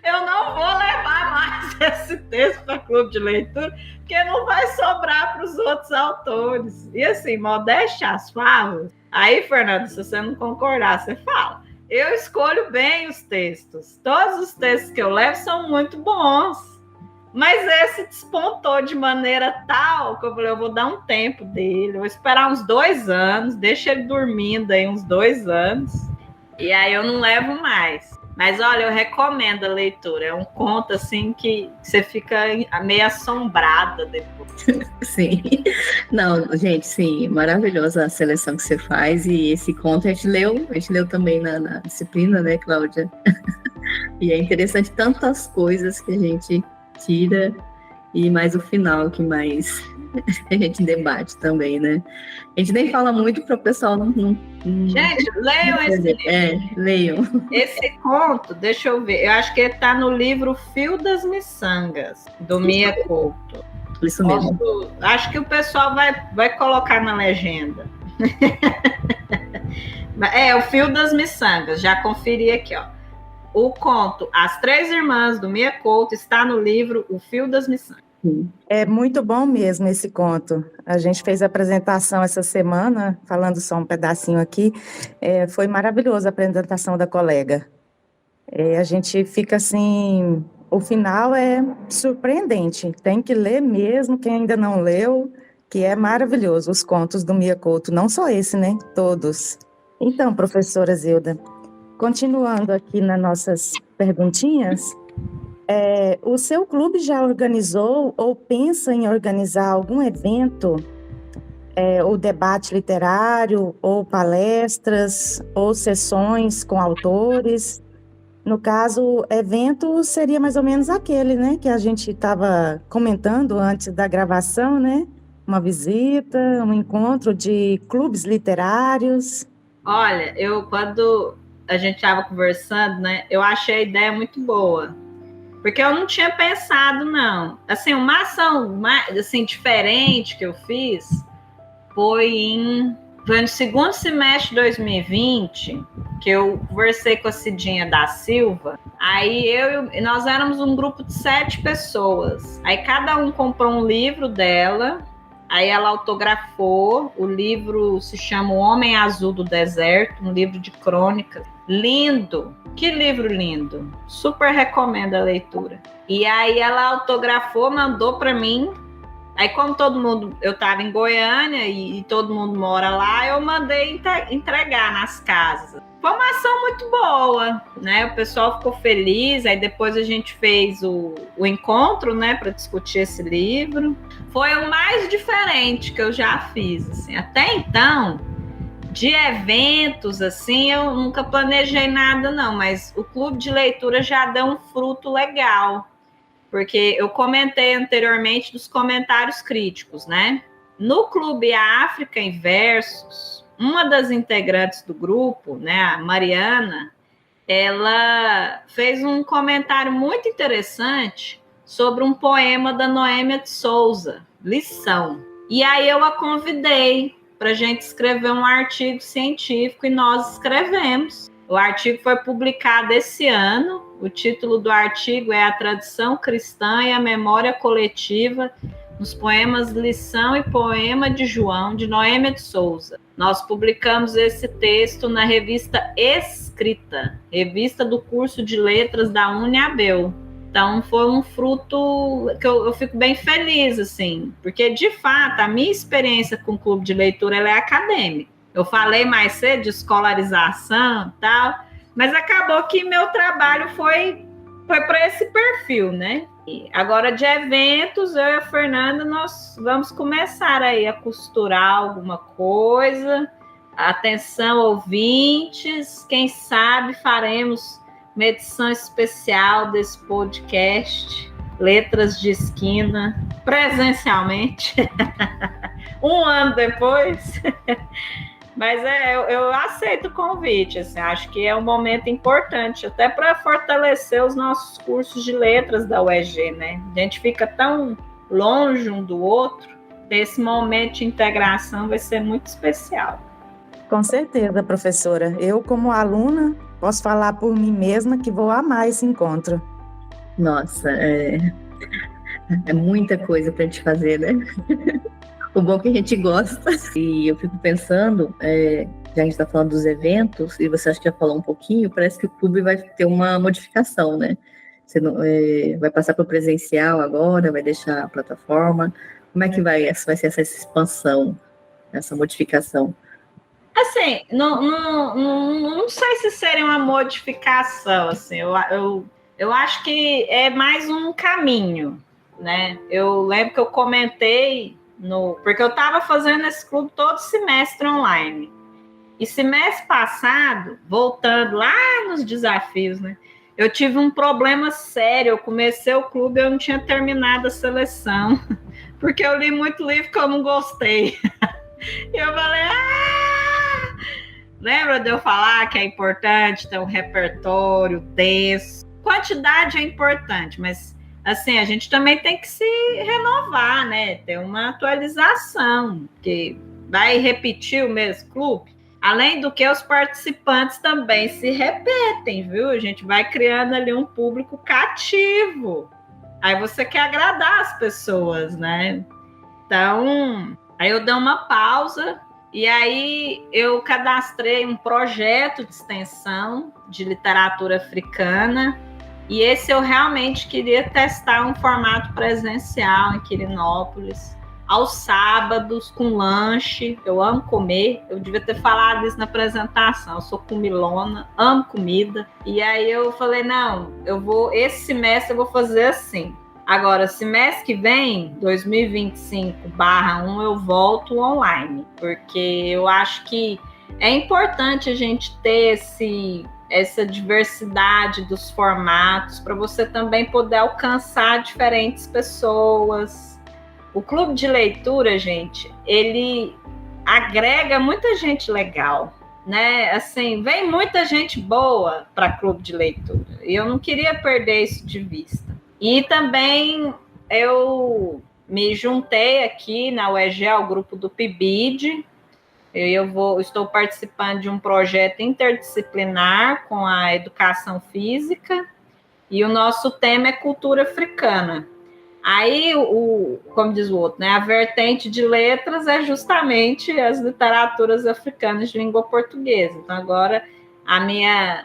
Speaker 3: eu não vou levar mais esse texto para clube de leitura, porque não vai sobrar para os outros autores. E assim, modéstia às falas. Aí, Fernando, se você não concordar, você fala. Eu escolho bem os textos. Todos os textos que eu levo são muito bons. Mas esse despontou de maneira tal que eu falei, eu vou dar um tempo dele, vou esperar uns 2 anos, deixa ele dormindo aí uns 2 anos, e aí eu não levo mais. Mas, olha, eu recomendo a leitura. É um conto, assim, que você fica meio assombrada depois.
Speaker 2: Sim. Não, gente, sim, maravilhosa a seleção que você faz. E esse conto a gente leu também na disciplina, né, Cláudia? E é interessante tantas coisas que a gente tira e mais o final que mais a gente debate também, né? A gente nem fala muito para o pessoal não...
Speaker 3: Gente, leiam esse livro.
Speaker 2: Leiam.
Speaker 3: Esse conto, deixa eu ver, eu acho que ele está no livro Fio das Miçangas, do Mia Couto.
Speaker 2: Isso mesmo.
Speaker 3: Acho que o pessoal vai colocar na legenda. O Fio das Miçangas, já conferi aqui, ó. O conto As Três Irmãs, do Mia Couto, está no livro O Fio das Miçangas.
Speaker 2: Sim.
Speaker 4: É muito bom mesmo esse conto. A gente fez a apresentação essa semana, falando só um pedacinho aqui. Foi maravilhosa a apresentação da colega. A gente fica assim, o final é surpreendente. Tem que ler mesmo, quem ainda não leu, que é maravilhoso. Os contos do Mia Couto, não só esse, né? Todos. Então, professora Zilda, continuando aqui nas nossas perguntinhas, o seu clube já organizou ou pensa em organizar algum evento, ou debate literário, ou palestras, ou sessões com autores? No caso, evento seria mais ou menos aquele, né, que a gente estava comentando antes da gravação, né? Uma visita, um encontro de clubes literários.
Speaker 3: Olha, quando a gente estava conversando, né, eu achei a ideia muito boa. Porque eu não tinha pensado, não. Assim, uma ação assim, diferente que eu fiz foi no segundo semestre de 2020, que eu conversei com a Cidinha da Silva. Aí nós éramos um grupo de 7 pessoas. Aí cada um comprou um livro dela. Aí ela autografou. O livro se chama O Homem Azul do Deserto, um livro de crônicas. Lindo! Que livro lindo! Super recomendo a leitura. E aí ela autografou, mandou para mim. Aí como eu estava em Goiânia e todo mundo mora lá, eu mandei entregar nas casas. Foi uma ação muito boa, né? O pessoal ficou feliz. Aí depois a gente fez o encontro, né, para discutir esse livro. Foi o mais diferente que eu já fiz, assim. Até então, de eventos, assim, eu nunca planejei nada, não. Mas o clube de leitura já deu um fruto legal. Porque eu comentei anteriormente dos comentários críticos, né? No Clube África em Versos, uma das integrantes do grupo, né, a Mariana, ela fez um comentário muito interessante sobre um poema da Noêmia de Souza, Lição. E aí eu a convidei para a gente escrever um artigo científico e nós escrevemos. O artigo foi publicado esse ano. O título do artigo é A Tradição Cristã e a Memória Coletiva nos Poemas Lição e Poema de João, de Noêmia de Souza. Nós publicamos esse texto na revista Escrita, revista do curso de letras da UniAbel. Então, foi um fruto que eu fico bem feliz, assim, porque, de fato, a minha experiência com o clube de leitura ela é acadêmica. Eu falei mais cedo de escolarização e tal, mas acabou que meu trabalho foi para esse perfil, né? E agora, de eventos, eu e a Fernanda, nós vamos começar aí a costurar alguma coisa. Atenção, ouvintes, quem sabe faremos uma edição especial desse podcast, Letras de Esquina, presencialmente, um ano depois. Mas eu aceito o convite, assim, acho que é um momento importante, até para fortalecer os nossos cursos de letras da UEG, né? A gente fica tão longe um do outro, esse momento de integração vai ser muito especial.
Speaker 4: Com certeza, professora. Eu, como aluna, posso falar por mim mesma que vou amar esse encontro.
Speaker 2: Nossa, é muita coisa para a gente fazer, né? O bom é que a gente gosta. E eu fico pensando, já a gente está falando dos eventos, e você acha que já falou um pouquinho, parece que o clube vai ter uma modificação, né? Você não, vai passar para o presencial agora, vai deixar a plataforma. Como é que vai ser essa expansão, essa modificação?
Speaker 3: Assim, não sei se seria uma modificação, assim, eu acho que é mais um caminho, né? Eu lembro que eu comentei, porque eu estava fazendo esse clube todo semestre online. E semestre passado, voltando lá nos desafios, né? Eu tive um problema sério, eu comecei o clube e eu não tinha terminado a seleção, porque eu li muito livro que eu não gostei. E eu falei, lembra de eu falar que é importante ter um repertório denso? Quantidade é importante, mas assim, a gente também tem que se renovar, né? Ter uma atualização, porque vai repetir o mesmo clube. Além do que os participantes também se repetem, viu? A gente vai criando ali um público cativo. Aí você quer agradar as pessoas, né? Então, aí eu dei uma pausa e aí eu cadastrei um projeto de extensão de literatura africana e esse eu realmente queria testar um formato presencial em Quirinópolis, aos sábados, com lanche. Eu amo comer, eu devia ter falado isso na apresentação, eu sou comilona, amo comida. E aí eu falei, não, esse semestre eu vou fazer assim. Agora, semestre que vem, 2025/1, eu volto online, porque eu acho que é importante a gente ter essa diversidade dos formatos para você também poder alcançar diferentes pessoas. O clube de leitura, gente, ele agrega muita gente legal, né? Assim, vem muita gente boa para clube de leitura e eu não queria perder isso de vista. E também eu me juntei aqui na UEG ao grupo do PIBID. Estou participando de um projeto interdisciplinar com a educação física e o nosso tema é cultura africana. Aí, como diz o outro, né, a vertente de letras é justamente as literaturas africanas de língua portuguesa. Então, agora,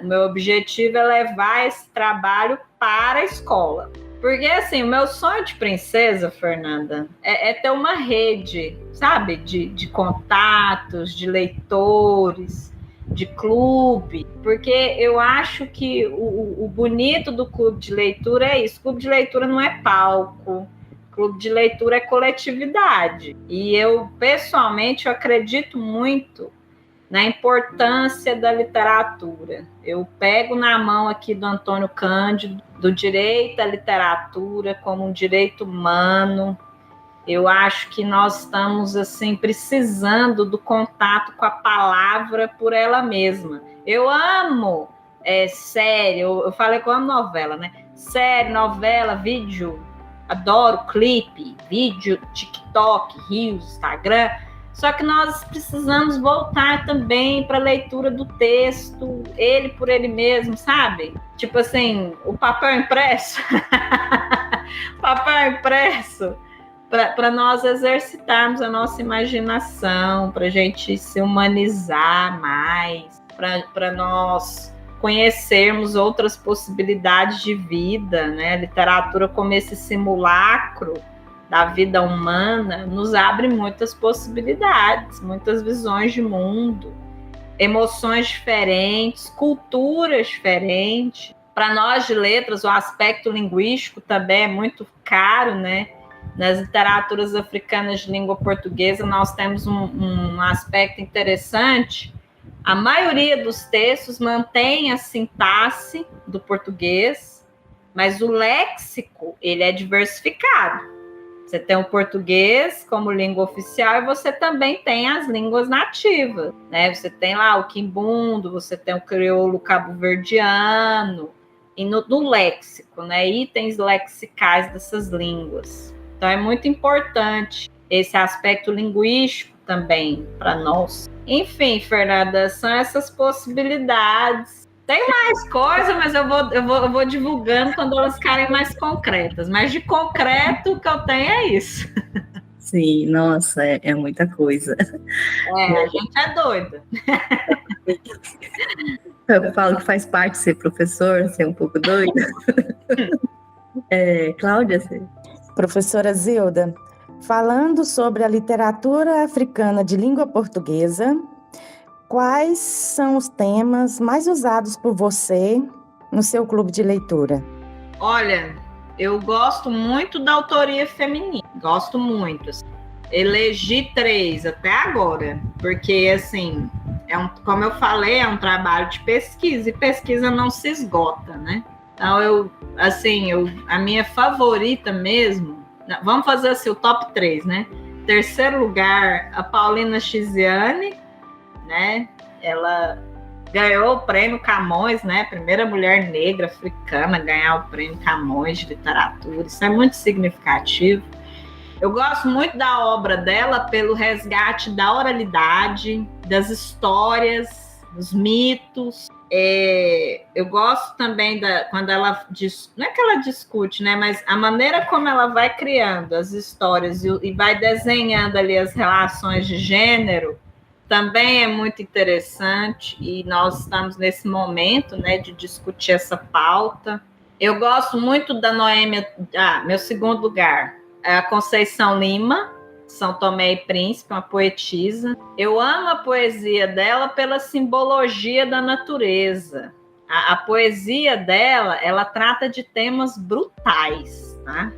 Speaker 3: o meu objetivo é levar esse trabalho para a escola. Porque, assim, o meu sonho de princesa, Fernanda, é ter uma rede, sabe, de contatos, de leitores, de clube. Porque eu acho que o bonito do clube de leitura é isso. Clube de leitura não é palco. Clube de leitura é coletividade. E eu, pessoalmente, eu acredito muito na importância da literatura. Eu pego na mão aqui do Antônio Cândido, do direito à literatura como um direito humano. Eu acho que nós estamos assim precisando do contato com a palavra por ela mesma. Eu amo série, eu falei que eu amo novela, né? Série, novela, vídeo, adoro clipe, vídeo, TikTok, Reels, Instagram. Só que nós precisamos voltar também para a leitura do texto, ele por ele mesmo, sabe? Tipo assim, o papel impresso. Papel impresso, para nós exercitarmos a nossa imaginação, para a gente se humanizar mais, para nós conhecermos outras possibilidades de vida, né? A literatura como esse simulacro da vida humana nos abre muitas possibilidades, muitas visões de mundo, emoções diferentes, culturas diferentes. Para nós de letras, o aspecto linguístico também é muito caro, né? Nas literaturas africanas de língua portuguesa, nós temos um aspecto interessante. A maioria dos textos mantém a sintaxe do português, mas o léxico, ele é diversificado. Você tem o português como língua oficial e você também tem as línguas nativas, né? Você tem lá o quimbundo, você tem o crioulo cabo-verdiano, e no léxico, né? Itens lexicais dessas línguas. Então, é muito importante esse aspecto linguístico também para nós. Enfim, Fernanda, são essas possibilidades. Tem mais coisa, mas eu vou divulgando quando elas ficarem mais concretas. Mas de concreto, o que eu tenho é isso.
Speaker 2: Sim, nossa, é muita coisa.
Speaker 3: A gente é doida.
Speaker 2: Eu falo que faz parte ser professor, ser um pouco doida. Cláudia, você...
Speaker 4: Professora Zilda, falando sobre a literatura africana de língua portuguesa, quais são os temas mais usados por você no seu clube de leitura?
Speaker 3: Olha, eu gosto muito da autoria feminina, gosto muito. Elegi 3 até agora, porque, assim, como eu falei, é um trabalho de pesquisa, e pesquisa não se esgota, né? Então, a minha favorita mesmo, vamos fazer assim, o top 3, né? Terceiro lugar, a Paulina Chiziane, né? Ela ganhou o prêmio Camões, né? Primeira mulher negra africana a ganhar o prêmio Camões de literatura. Isso é muito significativo. Eu gosto muito da obra dela pelo resgate da oralidade, das histórias, dos mitos, Eu gosto também quando ela não é que ela discute, né? Mas a maneira como ela vai criando as histórias e vai desenhando ali as relações de gênero também é muito interessante, e nós estamos nesse momento, né, de discutir essa pauta. Eu gosto muito da Noêmia, meu segundo lugar, é a Conceição Lima, São Tomé e Príncipe, uma poetisa. Eu amo a poesia dela pela simbologia da natureza. A poesia dela, ela trata de temas brutais, tá?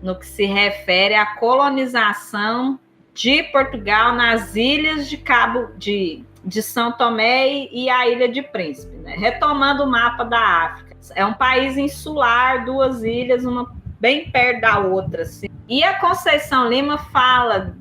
Speaker 3: No que se refere à colonização de Portugal nas ilhas de São Tomé e a Ilha de Príncipe, né? Retomando o mapa da África. É um país insular, 2 ilhas, uma bem perto da outra, assim. E a Conceição Lima fala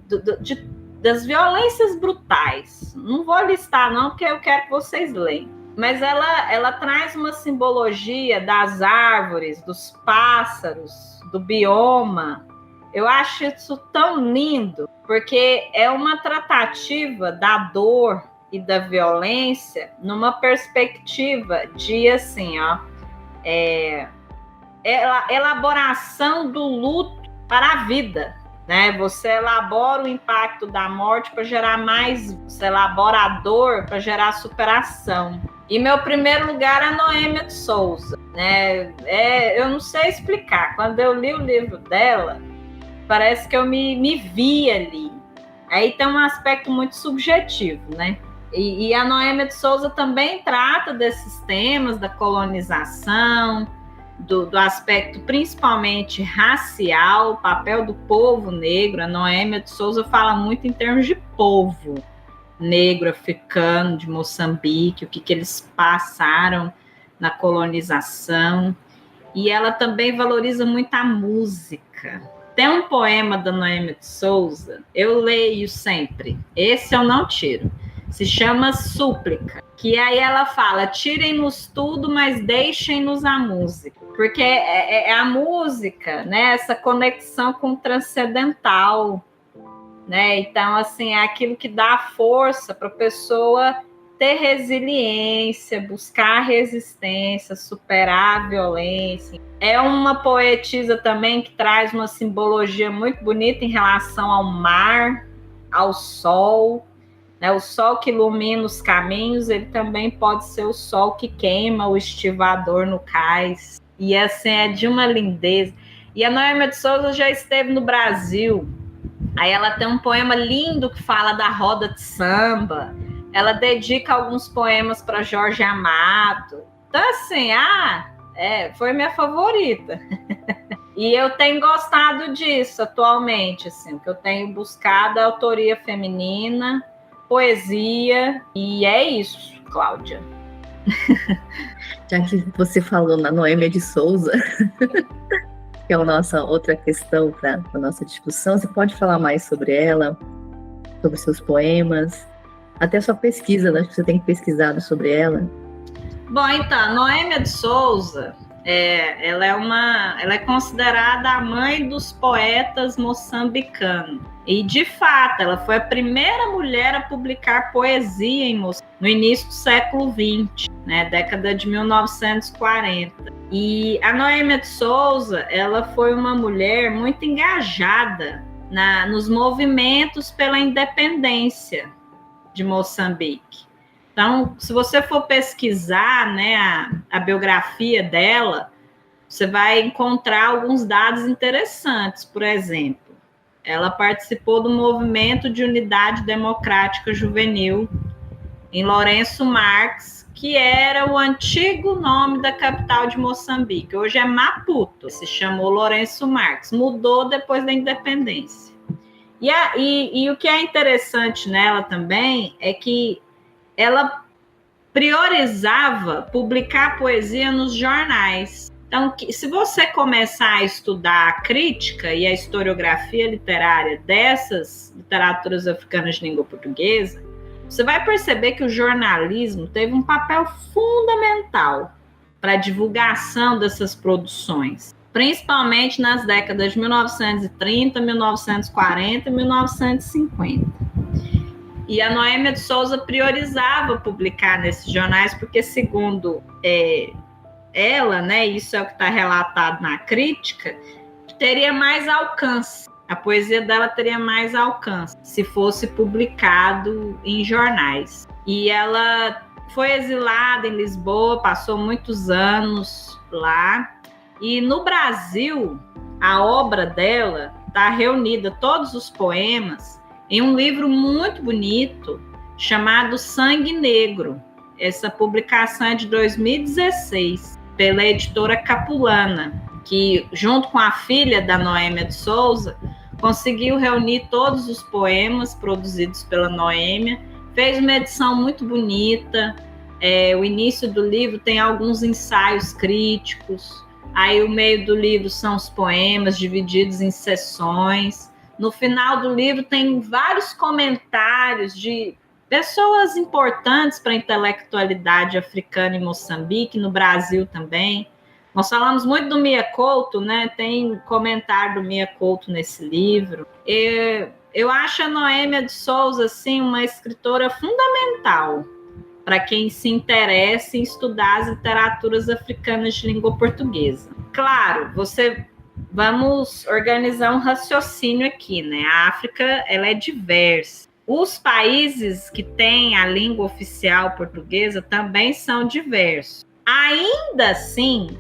Speaker 3: das violências brutais. Não vou listar, não, porque eu quero que vocês leiam. Mas ela traz uma simbologia das árvores, dos pássaros, do bioma. Eu acho isso tão lindo, porque é uma tratativa da dor e da violência numa perspectiva de, assim, elaboração do luto para a vida, né? Você elabora o impacto da morte para gerar mais, você elabora a dor para gerar superação. E meu primeiro lugar é a Noêmia de Souza, né? Eu não sei explicar. Quando eu li o livro dela, parece que eu me vi ali. Aí tem um aspecto muito subjetivo, né? E a Noêmia de Souza também trata desses temas da colonização, do aspecto principalmente racial, o papel do povo negro. A Noêmia de Souza fala muito em termos de povo negro, africano, de Moçambique, o que eles passaram na colonização. E ela também valoriza muito a música. Tem um poema da Noêmia de Souza, eu leio sempre, esse eu não tiro, se chama Súplica, que aí ela fala: tirem-nos tudo, mas deixem-nos a música, porque é a música, né, essa conexão com o transcendental, né? Então, assim, é aquilo que dá força para a pessoa ter resiliência, buscar resistência, superar a violência. É uma poetisa também que traz uma simbologia muito bonita em relação ao mar, ao sol, né? O sol que ilumina os caminhos, ele também pode ser o sol que queima o estivador no cais. E assim, é de uma lindeza. E a Noêmia de Souza já esteve no Brasil. Aí ela tem um poema lindo que fala da roda de samba. Ela dedica alguns poemas para Jorge Amado. Então, assim, foi minha favorita. E eu tenho gostado disso atualmente, assim, o que eu tenho buscado é autoria feminina, poesia, e é isso, Cláudia.
Speaker 2: Já que você falou na Noêmia de Souza, que é a nossa outra questão para a nossa discussão, você pode falar mais sobre ela, sobre seus poemas, até sua pesquisa, né? Acho que você tem pesquisado sobre ela.
Speaker 3: Bom, então, Noêmia de Souza, ela é considerada a mãe dos poetas moçambicanos. E, de fato, ela foi a primeira mulher a publicar poesia em Moçambique no início do século XX, né, década de 1940. E a Noêmia de Souza, ela foi uma mulher muito engajada nos movimentos pela independência de Moçambique. Então, se você for pesquisar, né, a biografia dela, você vai encontrar alguns dados interessantes. Por exemplo, ela participou do movimento de unidade democrática juvenil em Lourenço Marques, que era o antigo nome da capital de Moçambique. Hoje é Maputo, se chamou Lourenço Marques. Mudou depois da independência. E o que é interessante nela também é que ela priorizava publicar poesia nos jornais. Então, se você começar a estudar a crítica e a historiografia literária dessas literaturas africanas de língua portuguesa, você vai perceber que o jornalismo teve um papel fundamental para a divulgação dessas produções, principalmente nas décadas de 1930, 1940 e 1950. E a Noêmia de Souza priorizava publicar nesses jornais, porque, segundo ela, né, isso é o que está relatado na crítica, teria mais alcance. A poesia dela teria mais alcance se fosse publicado em jornais. E ela foi exilada em Lisboa, passou muitos anos lá. E no Brasil, a obra dela está reunida, todos os poemas, em um livro muito bonito chamado Sangue Negro. Essa publicação é de 2016, pela editora Capulana, que, junto com a filha da Noêmia de Souza, conseguiu reunir todos os poemas produzidos pela Noêmia, fez uma edição muito bonita. O início do livro tem alguns ensaios críticos, aí o meio do livro são os poemas divididos em seções. No final do livro tem vários comentários de pessoas importantes para a intelectualidade africana em Moçambique, no Brasil também. Nós falamos muito do Mia Couto, né? Tem comentário do Mia Couto nesse livro. Eu acho a Noêmia de Souza assim, uma escritora fundamental para quem se interessa em estudar as literaturas africanas de língua portuguesa. Claro, vamos organizar um raciocínio aqui, né? A África, ela é diversa. Os países que têm a língua oficial portuguesa também são diversos. Ainda assim,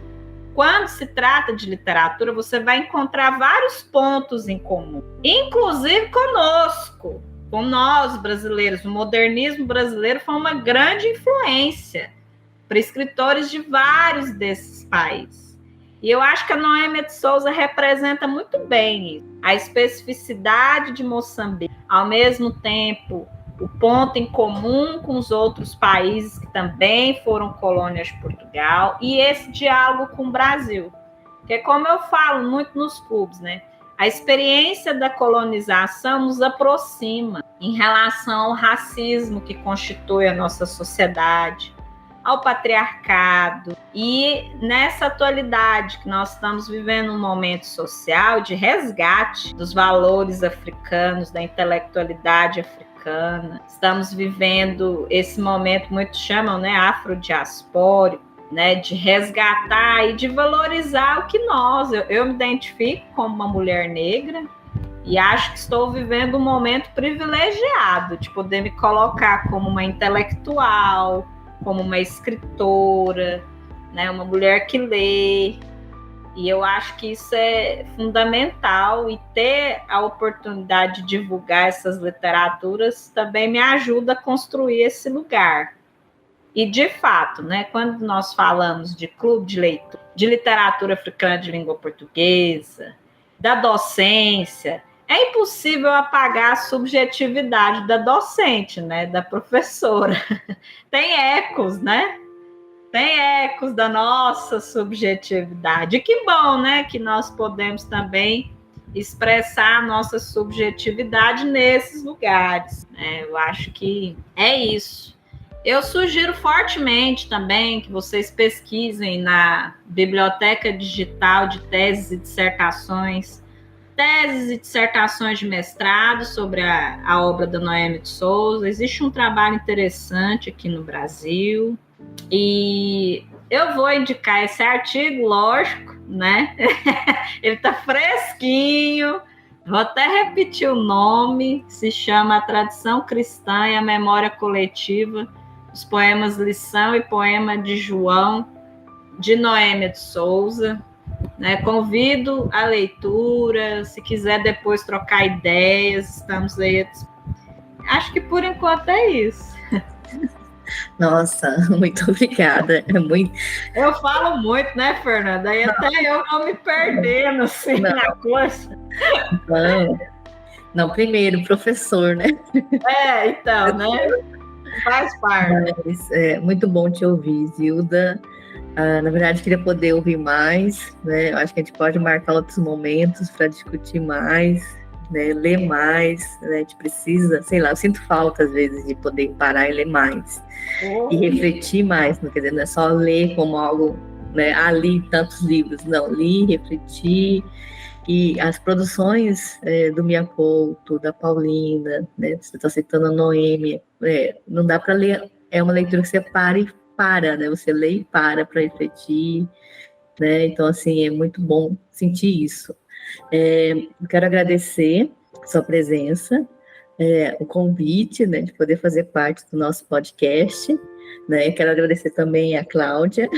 Speaker 3: quando se trata de literatura, você vai encontrar vários pontos em comum, inclusive conosco, com nós brasileiros. O modernismo brasileiro foi uma grande influência para escritores de vários desses países. E eu acho que a Noêmia de Souza representa muito bem isso, a especificidade de Moçambique, ao mesmo tempo o ponto em comum com os outros países que também foram colônias de Portugal, e esse diálogo com o Brasil. Porque, como eu falo muito nos clubes, né, a experiência da colonização nos aproxima em relação ao racismo que constitui a nossa sociedade, ao patriarcado. E nessa atualidade que nós estamos vivendo um momento social de resgate dos valores africanos, da intelectualidade africana, estamos vivendo esse momento, muitos chamam, né, afrodiaspórico, né, de resgatar e de valorizar o que eu me identifico como uma mulher negra e acho que estou vivendo um momento privilegiado de poder me colocar como uma intelectual, como uma escritora, né, uma mulher que lê. E eu acho que isso é fundamental, e ter a oportunidade de divulgar essas literaturas também me ajuda a construir esse lugar. E, de fato, né, quando nós falamos de clube de leitura, de literatura africana de língua portuguesa, da docência, é impossível apagar a subjetividade da docente, né, da professora. Tem ecos, né? Tem ecos da nossa subjetividade. E que bom, né, que nós podemos também expressar a nossa subjetividade nesses lugares, né? Eu acho que é isso. Eu sugiro fortemente também que vocês pesquisem na Biblioteca Digital de Teses e Dissertações de mestrado sobre a obra da Noêmia de Souza. Existe um trabalho interessante aqui no Brasil. E eu vou indicar esse artigo, lógico, né? Ele está fresquinho. Vou até repetir o nome, que se chama A Tradição Cristã e a Memória Coletiva, os poemas Lição e Poema de João, de Noêmia de Souza. Né? Convido a leitura, se quiser depois trocar ideias, estamos aí. Acho que por enquanto é isso.
Speaker 2: Nossa, muito obrigada.
Speaker 3: Eu falo muito, né, Fernanda? Aí até eu vou me perdendo assim, na coisa.
Speaker 2: Não, primeiro, professor, né?
Speaker 3: Então, né? Faz parte.
Speaker 2: Mas, muito bom te ouvir, Zilda. Na verdade, queria poder ouvir mais, né? Eu acho que a gente pode marcar outros momentos para discutir mais, né? Ler mais, né? A gente precisa, sei lá, eu sinto falta às vezes de poder parar e ler mais. E refletir mais, não, quer dizer, não é só ler como algo, né? Li tantos livros, não, li, refleti E as produções do Mia Couto, da Paulina, né, você está citando a Noêmia, não dá para ler, é uma leitura que você para e para, né, você lê e para refletir, né, então, assim, é muito bom sentir isso. Quero agradecer a sua presença, o convite, né, de poder fazer parte do nosso podcast, né, quero agradecer também a Cláudia,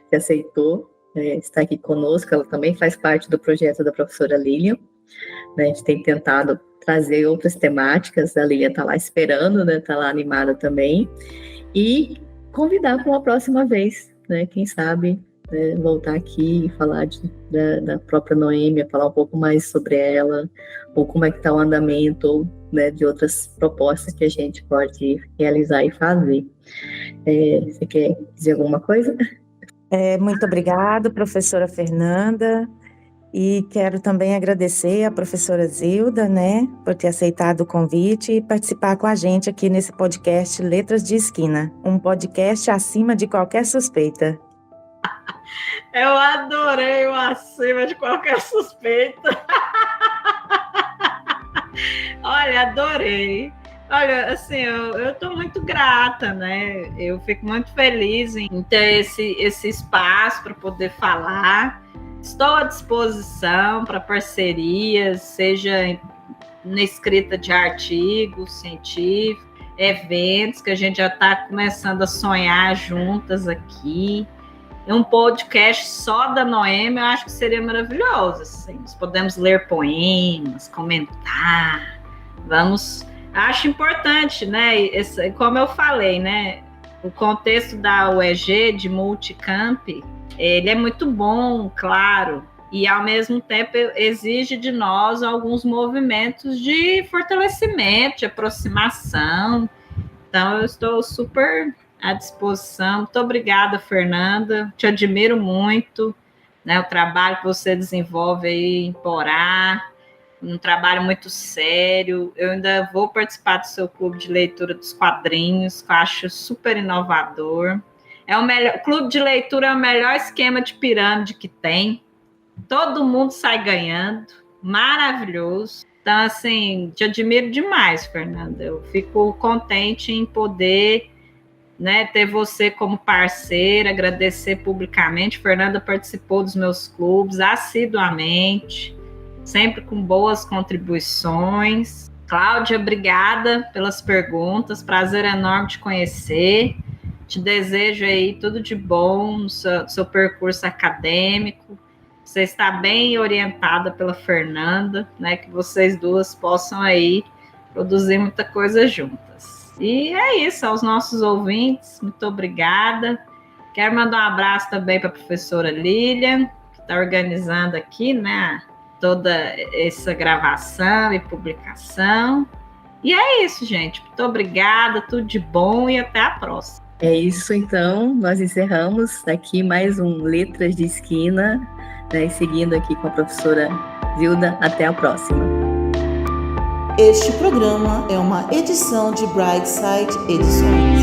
Speaker 2: que aceitou estar aqui conosco, ela também faz parte do projeto da professora Lilian, né, a gente tem tentado trazer outras temáticas, a Lilian está lá esperando, né, está lá animada também, e convidar para uma próxima vez, né, quem sabe voltar aqui e falar da própria Noêmia, falar um pouco mais sobre ela, ou como é que está o andamento, ou, né, de outras propostas que a gente pode realizar e fazer. Você quer dizer alguma coisa?
Speaker 4: Muito obrigada, professora Fernanda, e quero também agradecer à professora Zilda, né, por ter aceitado o convite e participar com a gente aqui nesse podcast Letras de Esquina, um podcast acima de qualquer suspeita.
Speaker 3: Eu adorei o acima de qualquer suspeita. Olha, adorei. Olha, assim, eu estou muito grata, né? Eu fico muito feliz em ter esse espaço para poder falar. Estou à disposição para parcerias, seja na escrita de artigos científicos, eventos que a gente já está começando a sonhar juntas aqui. Um podcast só da Noêmia, eu acho que seria maravilhoso. Assim. Nós podemos ler poemas, comentar, acho importante, né? Como eu falei, né? O contexto da UEG de multicamp, ele é muito bom, claro, e ao mesmo tempo exige de nós alguns movimentos de fortalecimento, de aproximação. Então, eu estou super à disposição. Muito obrigada, Fernanda. Te admiro muito, né? O trabalho que você desenvolve aí em Porá. Um trabalho muito sério. Eu ainda vou participar do seu clube de leitura dos quadrinhos, que eu acho super inovador. O clube de leitura é o melhor esquema de pirâmide que tem. Todo mundo sai ganhando. Maravilhoso. Então, assim, te admiro demais, Fernanda. Eu fico contente em poder, né, ter você como parceira, agradecer publicamente. Fernanda participou dos meus clubes assiduamente, sempre com boas contribuições. Cláudia, obrigada pelas perguntas, prazer enorme te conhecer. Te desejo aí tudo de bom no seu percurso acadêmico. Você está bem orientada pela Fernanda, né? Que vocês duas possam aí produzir muita coisa juntas. E é isso, aos nossos ouvintes, muito obrigada. Quero mandar um abraço também para a professora Lilian, que está organizando aqui, né? Toda essa gravação e publicação. E é isso, gente. Muito obrigada, tudo de bom e até a próxima.
Speaker 2: É isso, então. Nós encerramos aqui mais um Letras de Esquina, né, seguindo aqui com a professora Zilda. Até a próxima.
Speaker 1: Este programa é uma edição de Brightside Edições.